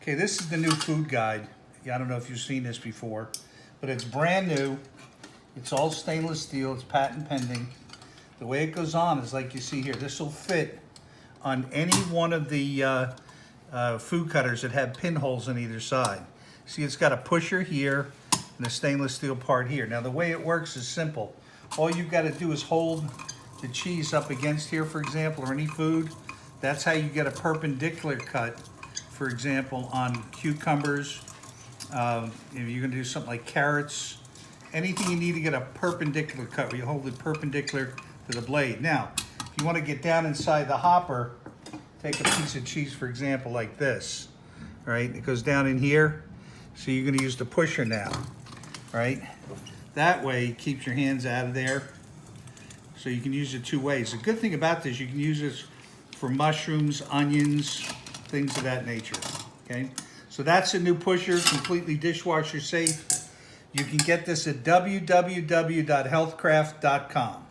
Okay, this is the new food guide. Yeah, I don't know if you've seen this before, but it's brand new. It's all stainless steel. It's patent pending. The way it goes on is like you see here. This will fit on any one of the food cutters that have pinholes on either side. See, it's got a pusher here and a stainless steel part here. Now, the way it works is simple. All you've got to do is hold the cheese up against here, for example, or any food. That's how you get a perpendicular cut, for example, on cucumbers. If you're going to do something like carrots, anything you need to get a perpendicular cut, where you hold it perpendicular to the blade. Now, if you want to get down inside the hopper, take a piece of cheese, for example, like this. All right, it goes down in here. So you're going to use the pusher now, right? That way, it keeps your hands out of there. So you can use it two ways. The good thing about this, you can use this for mushrooms, onions, things of that nature, okay? So that's a new pusher, completely dishwasher safe. You can get this at www.healthcraft.com.